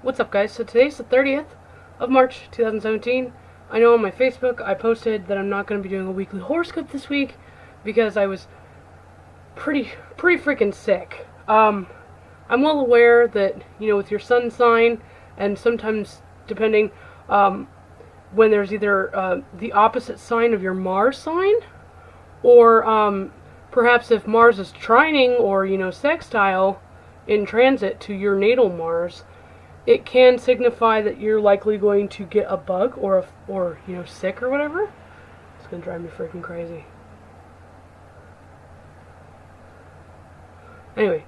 What's up, guys? So today's the 30th of March 2017. I know on my Facebook I posted that I'm not going to be doing a weekly horoscope this week because I was pretty freaking sick. I'm well aware that, with your sun sign, and sometimes depending, when there's either the opposite sign of your Mars sign, or perhaps if Mars is trining or, sextile in transit to your natal Mars, it can signify that you're likely going to get a bug or sick or whatever. It's gonna drive me freaking crazy. Anyway,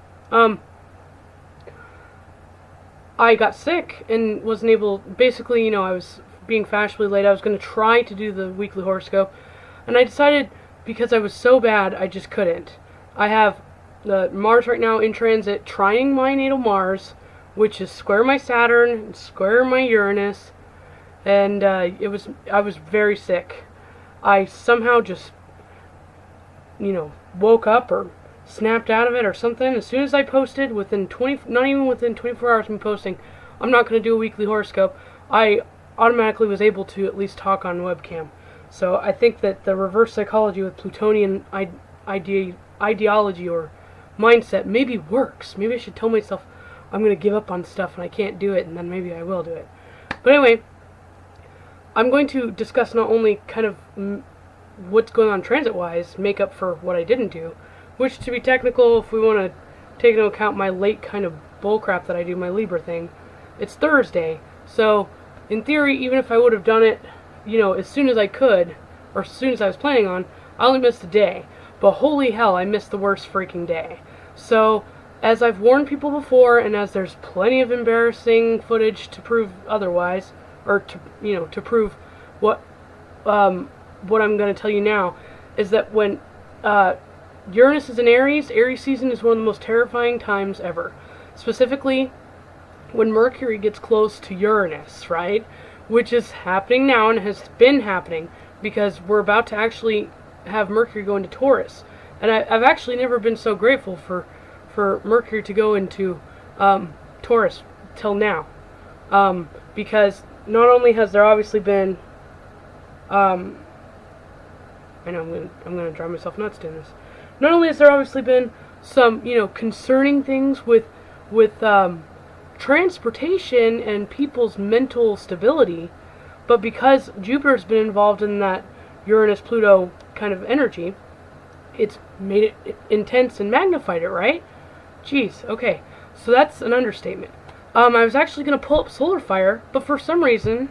I got sick and wasn't able. Basically, I was being fashionably late. I was gonna try to do the weekly horoscope, and I decided because I was so bad, I just couldn't. I have the Mars right now in transit, trining my natal Mars, which is square my Saturn, square my Uranus, and I was very sick. I somehow just, woke up or snapped out of it or something. As soon as I posted, not even within 24 hours of me posting, I'm not going to do a weekly horoscope, I automatically was able to at least talk on webcam. So I think that the reverse psychology with Plutonian ideology or mindset maybe works. Maybe I should tell myself I'm going to give up on stuff and I can't do it, and then maybe I will do it. But anyway, I'm going to discuss not only kind of what's going on transit-wise, make up for what I didn't do, which, to be technical, if we want to take into account my late kind of bullcrap that I do, my Libra thing, it's Thursday. So, in theory, even if I would have done it, as soon as I could, or as soon as I was planning on, I only missed a day. But holy hell, I missed the worst freaking day. So, as I've warned people before, and as there's plenty of embarrassing footage to prove otherwise, or to prove what I'm going to tell you now, is that when Uranus is in Aries season is one of the most terrifying times ever. Specifically, when Mercury gets close to Uranus, right? Which is happening now and has been happening, because we're about to actually have Mercury go into Taurus. And I've actually never been so grateful for Mercury to go into Taurus till now, because not only has there obviously been, I know I'm gonna drive myself nuts doing this. Not only has there obviously been some concerning things with transportation and people's mental stability, but because Jupiter's been involved in that Uranus-Pluto kind of energy, it's made it intense and magnified it, right? Jeez, okay. So that's an understatement. I was actually going to pull up Solar Fire, but for some reason,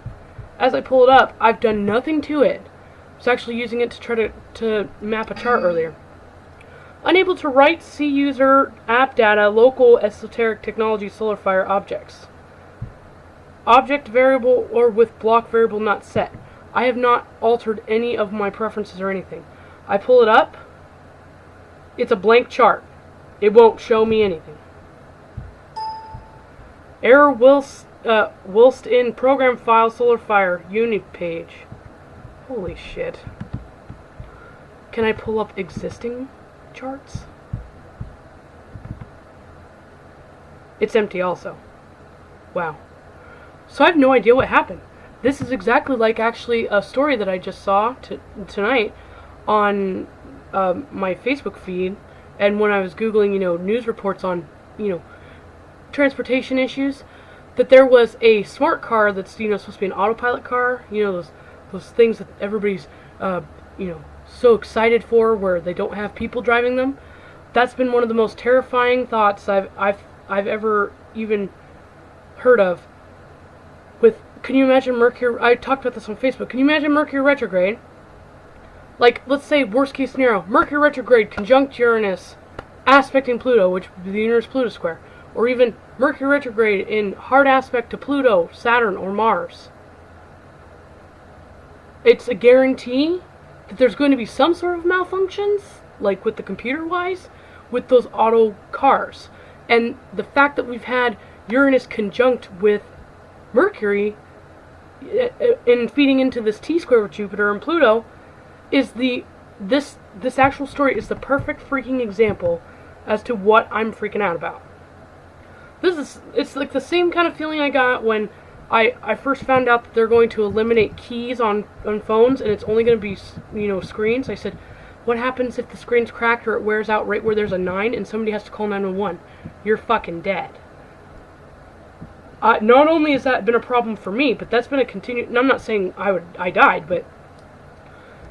as I pull it up, I've done nothing to it. I was actually using it to try to map a chart earlier. Unable to write, see user, app data, local, esoteric technology, Solar Fire objects. Object variable or with block variable not set. I have not altered any of my preferences or anything. I pull it up. It's a blank chart. It won't show me anything. Error whilst in program file Solar Fire uni page. Holy shit. Can I pull up existing charts? It's empty also. Wow. So I have no idea what happened. This is exactly like actually a story that I just saw tonight on my Facebook feed. And when I was Googling, news reports on, transportation issues, that there was a smart car that's, supposed to be an autopilot car, those things that everybody's, so excited for, where they don't have people driving them. That's been one of the most terrifying thoughts I've ever even heard of. Can you imagine Mercury? I talked about this on Facebook. Can you imagine Mercury retrograde? Like, let's say, worst case scenario, Mercury retrograde conjunct Uranus, aspecting Pluto, which would be the Uranus-Pluto square. Or even Mercury retrograde in hard aspect to Pluto, Saturn, or Mars. It's a guarantee that there's going to be some sort of malfunctions, like with the computer-wise, with those auto cars. And the fact that we've had Uranus conjunct with Mercury in feeding into this T-square with Jupiter and Pluto is this actual story is the perfect freaking example as to what I'm freaking out about. It's like the same kind of feeling I got when I first found out that they're going to eliminate keys on phones and it's only going to be, screens. I said, what happens if the screen's cracked or it wears out right where there's a 9 and somebody has to call 911? You're fucking dead. Not only has that been a problem for me, but that's been a and I'm not saying I died, but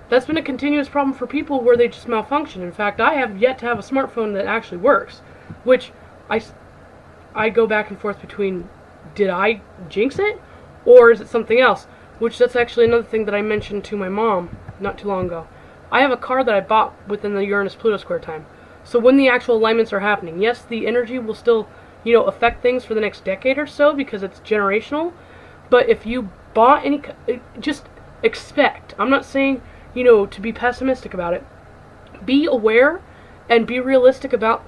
that's been a continuous problem for people where they just malfunction. In fact, I have yet to have a smartphone that actually works, which I go back and forth between, did I jinx it, or is it something else? Which that's actually another thing that I mentioned to my mom not too long ago. I have a car that I bought within the Uranus-Pluto square time. So when the actual alignments are happening, yes, the energy will still, affect things for the next decade or so because it's generational. But if you bought any, just expect. I'm not saying, to be pessimistic about it. Be aware and be realistic about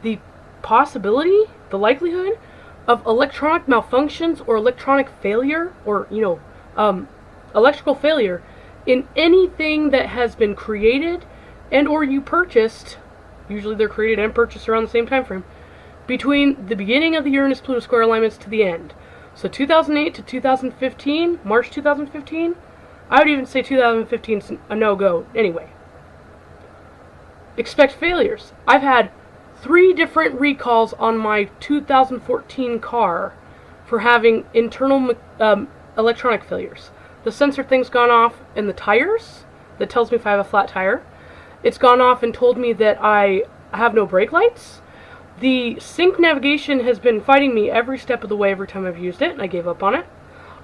the possibility, the likelihood of electronic malfunctions or electronic failure or, electrical failure in anything that has been created and or you purchased. Usually they're created and purchased around the same time frame, between the beginning of the Uranus-Pluto square alignments to the end. So 2008 to 2015, March 2015, I would even say 2015 is a no-go anyway. Expect failures. I've had 3 different recalls on my 2014 car for having internal electronic failures. The sensor thing's gone off in the tires that tells me if I have a flat tire. It's gone off and told me that I have no brake lights. The sync navigation has been fighting me every step of the way every time I've used it, and I gave up on it.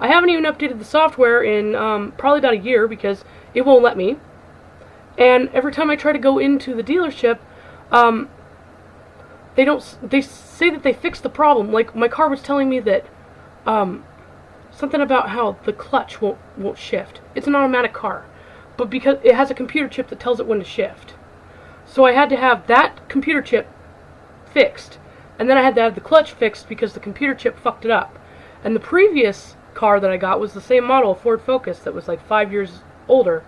I haven't even updated the software in probably about a year because it won't let me. And every time I try to go into the dealership, they say that they fixed the problem. Like, my car was telling me that something about how the clutch won't shift. It's an automatic car, but because it has a computer chip that tells it when to shift. So I had to have that computer chip fixed, and then I had to have the clutch fixed because the computer chip fucked it up. And the previous car that I got was the same model, a Ford Focus, that was like 5 years older.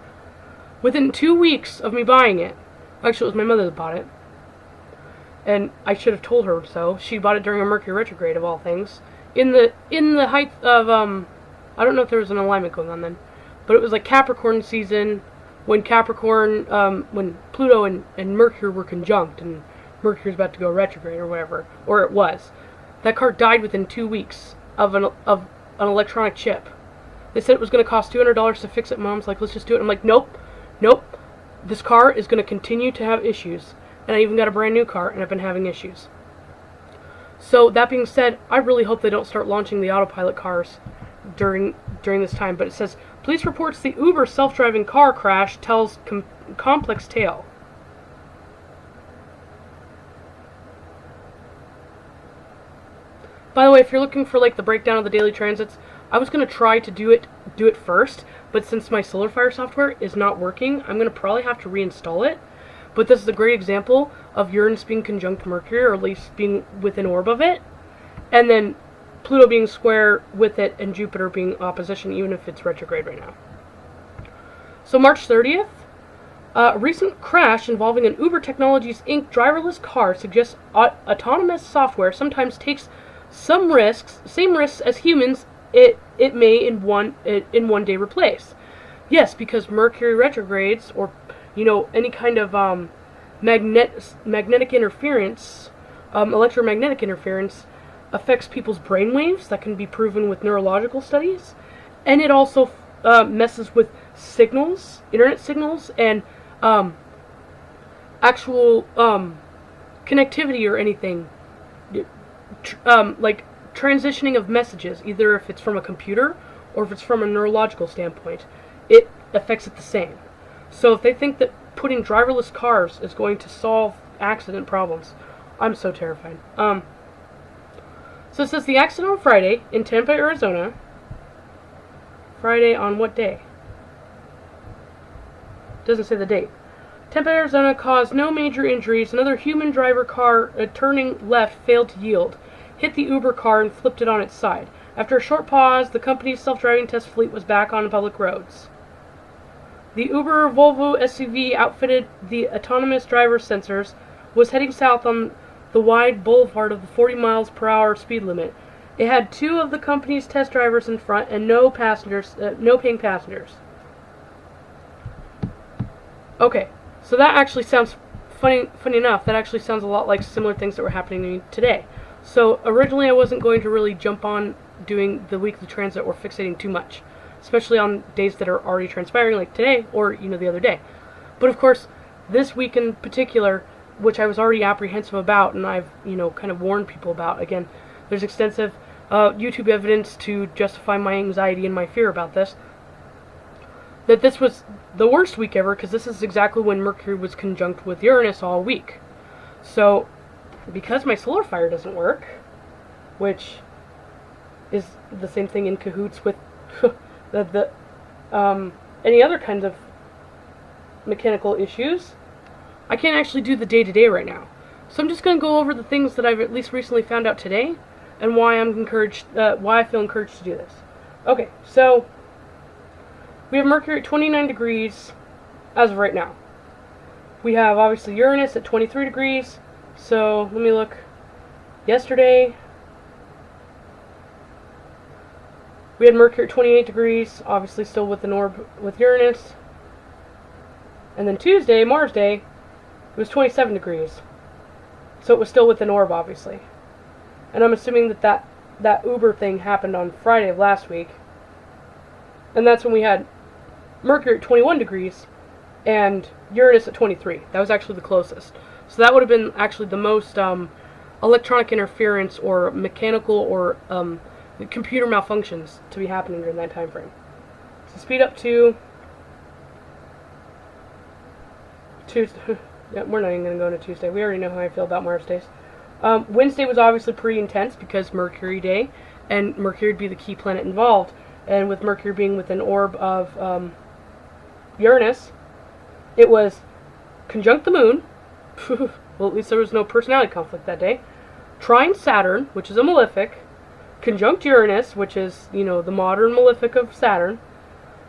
Within 2 weeks of me buying it, actually it was my mother that bought it, and I should have told her so. She bought it during a Mercury retrograde of all things. In the height of I don't know if there was an alignment going on then, but it was like Capricorn season when when Pluto and Mercury were conjunct and Mercury's about to go retrograde or whatever, or it was. That car died within 2 weeks of an electronic chip. They said it was going to cost $200 to fix it. Mom's like, let's just do it. I'm like, nope. This car is going to continue to have issues. And I even got a brand new car, and I've been having issues. So, that being said, I really hope they don't start launching the autopilot cars during this time. But it says, police reports the Uber self-driving car crash tells complex tale. By the way, if you're looking for like the breakdown of the daily transits, I was going to try to do it first, but since my SolarFire software is not working, I'm going to probably have to reinstall it. But this is a great example of Uranus being conjunct Mercury, or at least being within orb of it, and then Pluto being square with it, and Jupiter being opposition, even if it's retrograde right now. So March 30th, a recent crash involving an Uber Technologies Inc. driverless car suggests autonomous software sometimes takes same risks as humans it may in one day replace. Yes, because Mercury retrogrades, or any kind of magnetic interference, electromagnetic interference, affects people's brainwaves. That can be proven with neurological studies, and it also messes with signals, internet signals, and actual connectivity or anything. Like transitioning of messages, either if it's from a computer or if it's from a neurological standpoint, it affects it the same. So if they think that putting driverless cars is going to solve accident problems, I'm so terrified. So it says the accident on Friday in Tampa, Arizona. Friday on what day? Doesn't say the date. Tampa, Arizona caused no major injuries. Another human driver car turning left failed to yield, hit the Uber car, and flipped it on its side. After a short pause, the company's self-driving test fleet was back on public roads. The Uber Volvo SUV outfitted the autonomous driver sensors was heading south on the wide boulevard of the 40 miles per hour speed limit. It had 2 of the company's test drivers in front and no paying passengers. Okay, so that actually sounds funny enough. That actually sounds a lot like similar things that were happening to me today. So originally I wasn't going to really jump on doing the weekly transit or fixating too much, especially on days that are already transpiring like today or, the other day. But of course, this week in particular, which I was already apprehensive about and I've, kind of warned people about, again, there's extensive YouTube evidence to justify my anxiety and my fear about this, that this was the worst week ever because this is exactly when Mercury was conjunct with Uranus all week. So, because my solar fire doesn't work, which is the same thing in cahoots with any other kinds of mechanical issues, I can't actually do the day-to-day right now. So I'm just going to go over the things that I've at least recently found out today and why why I feel encouraged to do this. Okay, so we have Mercury at 29 degrees as of right now. We have obviously Uranus at 23 degrees. So let me look. Yesterday we had Mercury at 28 degrees, obviously still with an orb with Uranus. And then Tuesday, Mars Day, it was 27 degrees. So it was still with an orb, obviously. And I'm assuming that Uber thing happened on Friday of last week. And that's when we had Mercury at 21 degrees and Uranus at 23. That was actually the closest. So that would have been actually the most electronic interference or mechanical or computer malfunctions to be happening during that time frame. So speed up to Tuesday. Yeah, we're not even going to go into Tuesday. We already know how I feel about Mars days. Wednesday was obviously pretty intense because Mercury Day, and Mercury would be the key planet involved. And with Mercury being with an orb of Uranus, it was conjunct the moon. Well, at least there was no personality conflict that day. Trine Saturn, which is a malefic. Conjunct Uranus, which is, the modern malefic of Saturn.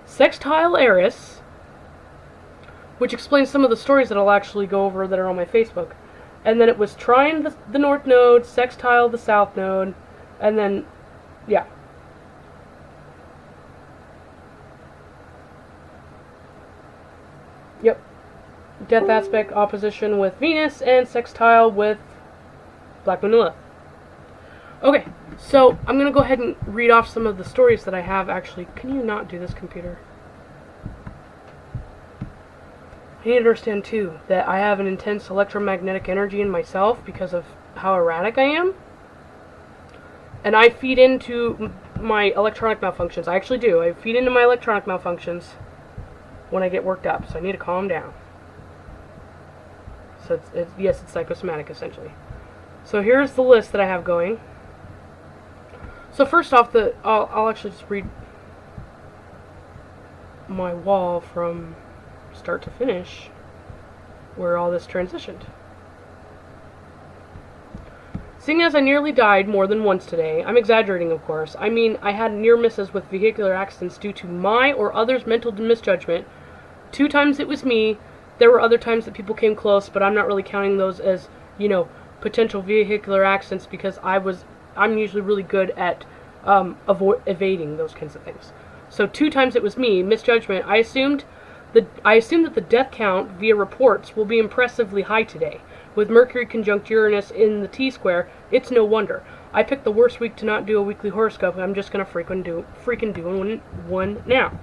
Sextile Eris, which explains some of the stories that I'll actually go over that are on my Facebook. And then it was trine the north node, sextile the south node, and then, yeah. Yep. Death aspect opposition with Venus, and sextile with Black Moon Lilith. Okay, so I'm going to go ahead and read off some of the stories that I have actually. Can you not do this, computer? I need to understand, too, that I have an intense electromagnetic energy in myself because of how erratic I am. And I feed into my electronic malfunctions. I actually do. I feed into my electronic malfunctions when I get worked up, so I need to calm down. So yes, it's psychosomatic, essentially. So here's the list that I have going. So first off, I'll actually just read my wall from start to finish, where all this transitioned. Seeing as I nearly died more than once today, I'm exaggerating, of course. I mean, I had near misses with vehicular accidents due to my or others' mental misjudgment. 2 times it was me. There were other times that people came close, but I'm not really counting those as, potential vehicular accidents because I'm usually really good at evading those kinds of things. So 2 times it was me, misjudgment. I assume that the death count via reports will be impressively high today. With Mercury conjunct Uranus in the T-square, it's no wonder. I picked the worst week to not do a weekly horoscope, and I'm just going to freaking do one now.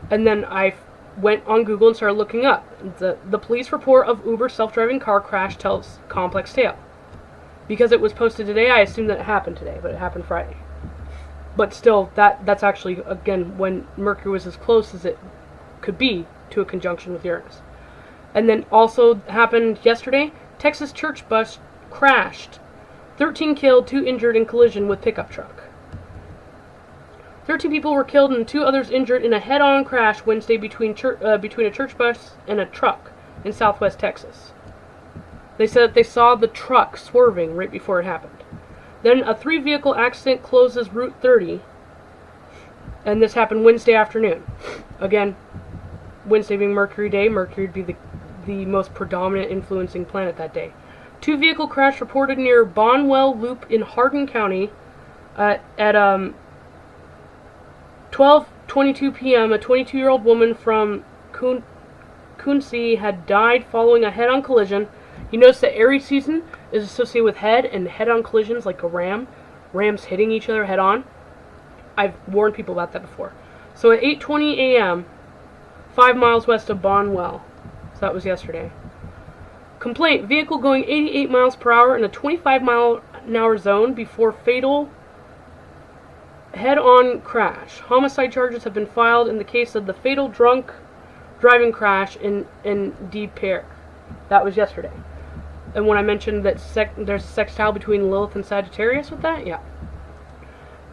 And then I went on Google and started looking up. The police report of Uber self-driving car crash tells complex tale. Because it was posted today, I assumed that it happened today, but it happened Friday. But still, that's actually, again, when Mercury was as close as it could be to a conjunction with Uranus. And then also happened yesterday, Texas church bus crashed. 13 killed, 2 injured in collision with pickup truck. 13 people were killed and 2 others injured in a head-on crash Wednesday between a church bus and a truck in southwest Texas. They said that they saw the truck swerving right before it happened. Then a 3-vehicle accident closes Route 30, and this happened Wednesday afternoon. Again, Wednesday being Mercury Day, Mercury would be the most predominant influencing planet that day. Two-vehicle crash reported near Bonwell Loop in Hardin County at 12:22 p.m. A 22-year-old woman from Quincy had died following a head-on collision. You notice that Aries season is associated with head and head-on collisions, like a rams hitting each other head-on. I've warned people about that before. So at 8:20 a.m., 5 miles west of Bonwell. So that was yesterday. Complaint: vehicle going 88 miles per hour in a 25-mile-an-hour zone before fatal head-on crash. Homicide charges have been filed in the case of the fatal drunk driving crash in Deep Pear. That was yesterday. And when I mentioned that there's a sextile between Lilith and Sagittarius with that, yeah.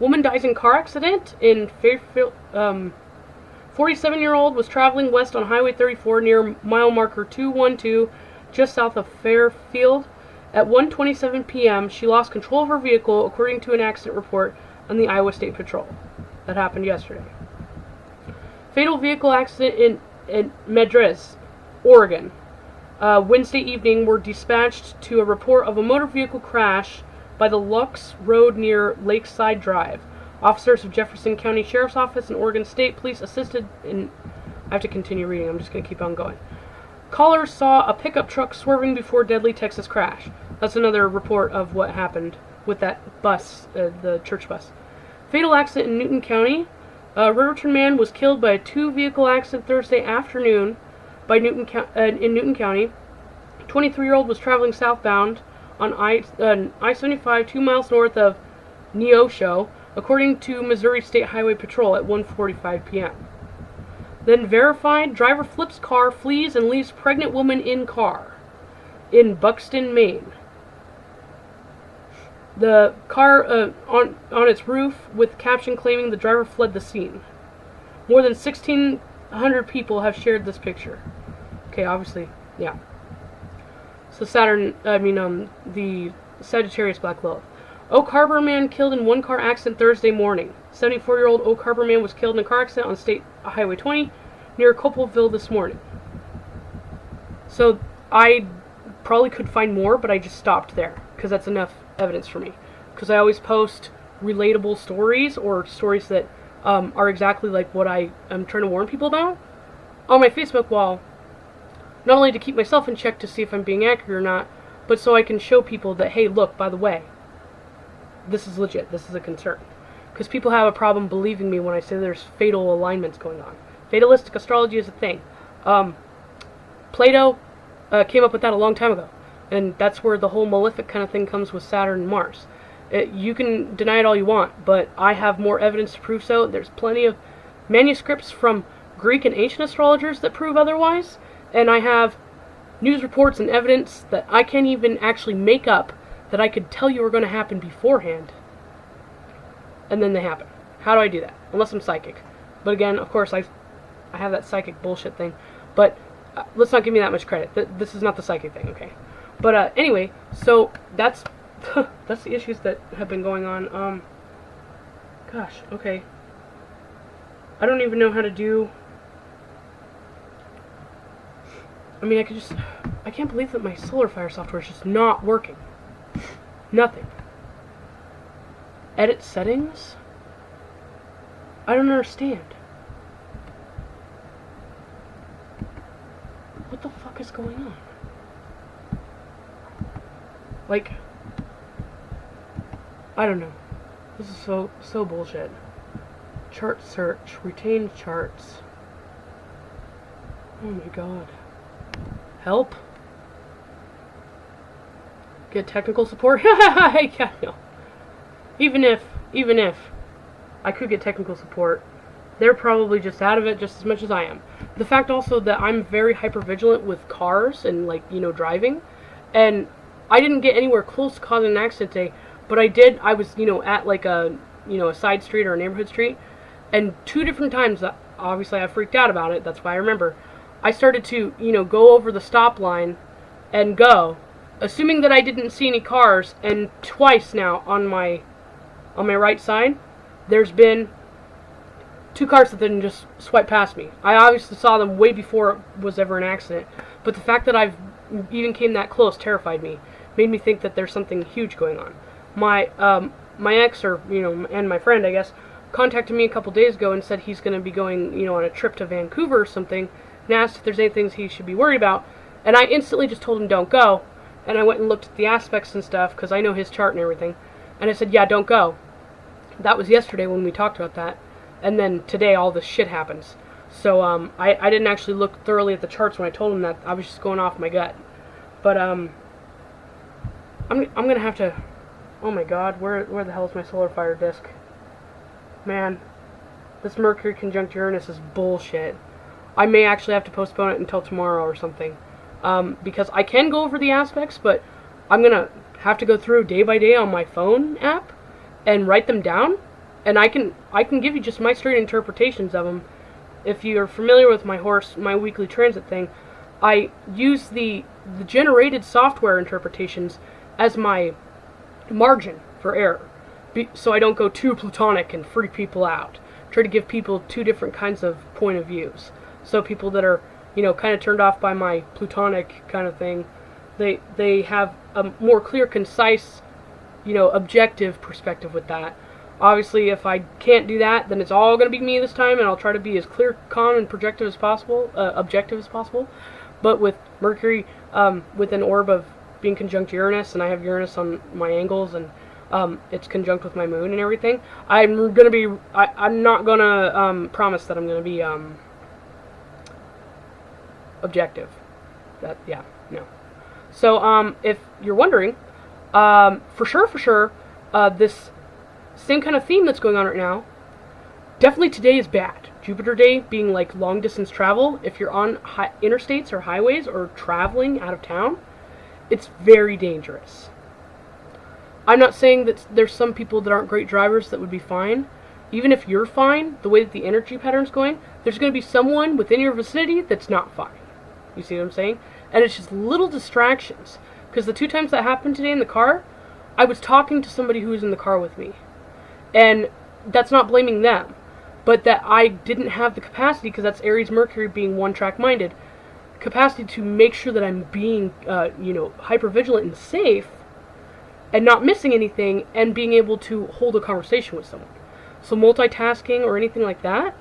Woman dies in car accident in Fairfield. 47-year-old was traveling west on Highway 34 near mile marker 212, just south of Fairfield. At 1:27 p.m., she lost control of her vehicle, according to an accident report on the Iowa State Patrol. That happened yesterday. Fatal vehicle accident in Madras, Oregon. Wednesday evening were dispatched to a report of a motor vehicle crash by the Lux Road near Lakeside Drive. Officers of Jefferson County Sheriff's Office and Oregon State Police assisted in... I have to continue reading. I'm just going to keep on going. Callers saw a pickup truck swerving before deadly Texas crash. That's another report of what happened with that bus, the church bus. Fatal accident in Newton County. A Riverton man was killed by a two-vehicle accident Thursday afternoon in Newton County. 23-year-old was traveling southbound on I-75 2 miles north of Neosho, according to Missouri State Highway Patrol at 1:45 p.m. Then verified, driver flips car, flees, and leaves pregnant woman in car in Buxton, Maine. The car on its roof with caption claiming the driver fled the scene. More than 1,600 people have shared this picture. Okay, obviously, yeah. So the Sagittarius Black Lilith. Oak Harbor man killed in one-car accident Thursday morning. 74-year-old Oak Harbor man was killed in a car accident on State Highway 20 near Copleville this morning. So I probably could find more, but I just stopped there because that's enough evidence for me. Because I always post relatable stories or stories that are exactly like what I am trying to warn people about on my Facebook wall. Not only to keep myself in check to see if I'm being accurate or not, but so I can show people that, hey, look, by the way, this is legit, this is a concern. Because people have a problem believing me when I say there's fatal alignments going on. Fatalistic astrology is a thing. Plato came up with that a long time ago. And that's where the whole malefic kind of thing comes with Saturn and Mars. You can deny it all you want, but I have more evidence to prove so. There's plenty of manuscripts from Greek and ancient astrologers that prove otherwise. And I have news reports and evidence that I can't even actually make up that I could tell you are going to happen beforehand. And then they happen. How do I do that? Unless I'm psychic. But again, of course, I have that psychic bullshit thing. But let's not give me that much credit. This is not the psychic thing, okay? But anyway, so that's that's the issues that have been going on. Gosh, okay. I don't even know how to do... I mean, I can't believe that my SolarFire software is just not working. Nothing. Edit settings? I don't understand. What the fuck is going on? Like, I don't know. This is so bullshit. Chart search. Retained charts. Oh my god. Help? Get technical support? Yeah, no. Even if I could get technical support, they're probably just out of it just as much as I am. The fact also that I'm very hypervigilant with cars and, like, driving, and I didn't get anywhere close to causing an accident today, but I was, at like a side street or a neighborhood street, and 2 different times, obviously I freaked out about it, that's why I remember, I started to, go over the stop line and go, assuming that I didn't see any cars, and twice now on my right side, there's been 2 cars that didn't just swipe past me. I obviously saw them way before it was ever an accident, but the fact that I've even came that close terrified me, made me think that there's something huge going on. My ex, or and my friend, I guess, contacted me a couple days ago and said he's going to be going, on a trip to Vancouver or something, and asked if there's anything he should be worried about. And I instantly just told him don't go. And I went and looked at the aspects and stuff because I know his chart and everything. And I said, yeah, don't go. That was yesterday when we talked about that. And then today all this shit happens. So I didn't actually look thoroughly at the charts when I told him that. I was just going off my gut. But I'm gonna have to. Oh my God, where the hell is my solar fire disk? Man, this Mercury conjunct Uranus is bullshit. I may actually have to postpone it until tomorrow or something, because I can go over the aspects, but I'm gonna have to go through day by day on my phone app and write them down, and I can give you just my straight interpretations of them. If you're familiar with my weekly transit thing, I use the generated software interpretations as my margin for error, so I don't go too Plutonic and freak people out. Try to give people two different kinds of point of views. So people that are, kind of turned off by my Plutonic kind of thing, they have a more clear, concise, objective perspective with that. Obviously, if I can't do that, then it's all going to be me this time, and I'll try to be as clear, calm, and objective as possible. But with Mercury, with an orb of being conjunct Uranus, and I have Uranus on my angles, and it's conjunct with my moon and everything, I'm not gonna promise that I'm gonna be objective. No. So if you're wondering, for sure, this same kind of theme that's going on right now, definitely today is bad. Jupiter Day being like long distance travel. If you're on interstates or highways or traveling out of town, it's very dangerous. I'm not saying that there's some people that aren't great drivers that would be fine. Even if you're fine, the way that the energy pattern's going, there's going to be someone within your vicinity that's not fine. You see what I'm saying? And it's just little distractions. Because the 2 times that happened today in the car, I was talking to somebody who was in the car with me. And that's not blaming them. But that I didn't have the capacity, because that's Aries Mercury being one-track minded, capacity to make sure that I'm being, hyper-vigilant and safe, and not missing anything, and being able to hold a conversation with someone. So multitasking or anything like that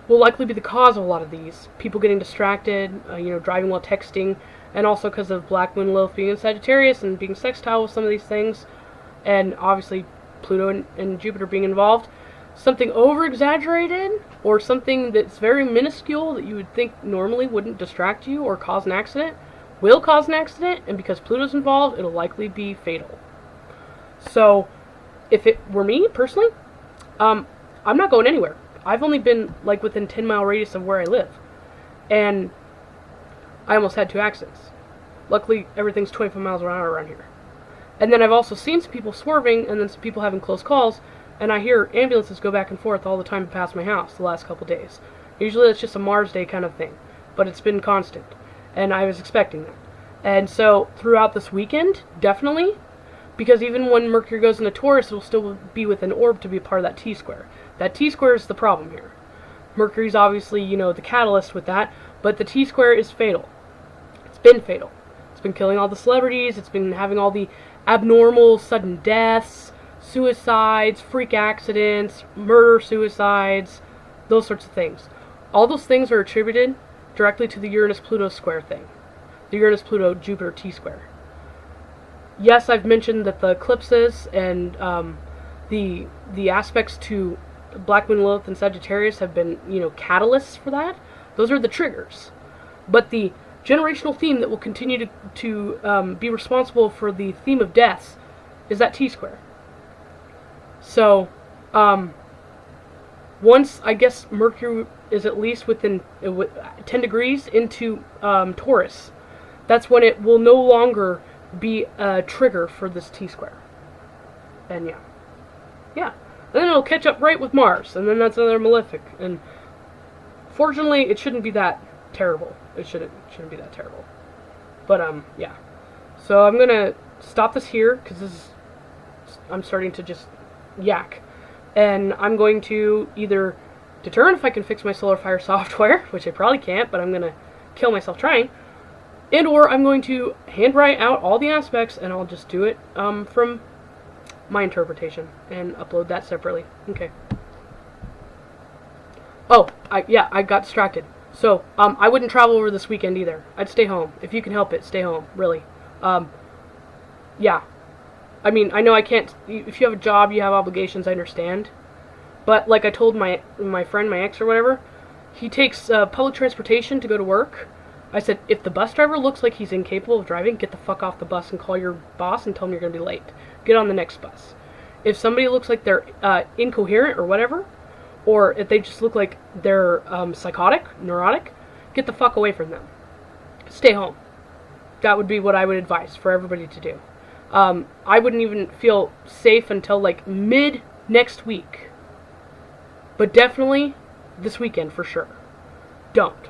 will likely be the cause of a lot of these. People getting distracted, driving while texting, and also because of Black Moon Lilith being in Sagittarius and being sextile with some of these things, and obviously Pluto and Jupiter being involved. Something over-exaggerated, or something that's very minuscule that you would think normally wouldn't distract you or cause an accident, will cause an accident, and because Pluto's involved, it'll likely be fatal. So, if it were me, personally, I'm not going anywhere. I've only been, within 10-mile radius of where I live. And I almost had 2 accidents. Luckily, everything's 25 miles an hour around here. And then I've also seen some people swerving, and then some people having close calls, and I hear ambulances go back and forth all the time past my house the last couple days. Usually it's just a Mars Day kind of thing, but it's been constant, and I was expecting that. And so, throughout this weekend, definitely, because even when Mercury goes into Taurus, it'll still be with an orb to be a part of that T-square. That T-square is the problem here. Mercury's obviously, the catalyst with that, but the T-square is fatal. It's been fatal. It's been killing all the celebrities, it's been having all the abnormal sudden deaths, suicides, freak accidents, murder-suicides, those sorts of things. All those things are attributed directly to the Uranus-Pluto square thing. The Uranus-Pluto-Jupiter T-square. Yes, I've mentioned that the eclipses and the aspects to Black Moon Lilith and Sagittarius have been, catalysts for that. Those are the triggers. But the generational theme that will continue to be responsible for the theme of deaths is that T-square. So, once, I guess, Mercury is at least within 10 degrees into Taurus, that's when it will no longer be a trigger for this T-square. And yeah. And then it'll catch up right with Mars, and then that's another malefic. And fortunately, it shouldn't be that terrible. It shouldn't be that terrible. But, yeah. So I'm gonna stop this here, because I'm starting to just yak. And I'm going to either determine if I can fix my solar fire software, which I probably can't, but I'm gonna kill myself trying, And or I'm going to handwrite out all the aspects, and I'll just do it from my interpretation and upload that separately. Okay. Oh, I got distracted. So, I wouldn't travel over this weekend either. I'd stay home. If you can help it, stay home, really. Yeah. I mean, I know I can't, if you have a job, you have obligations, I understand. But, like I told my friend, my ex or whatever, he takes public transportation to go to work. I said, if the bus driver looks like he's incapable of driving, get the fuck off the bus and call your boss and tell him you're going to be late. Get on the next bus. If somebody looks like they're incoherent or whatever, or if they just look like they're psychotic, neurotic, get the fuck away from them. Stay home. That would be what I would advise for everybody to do. I wouldn't even feel safe until like mid next week. But definitely this weekend for sure. Don't.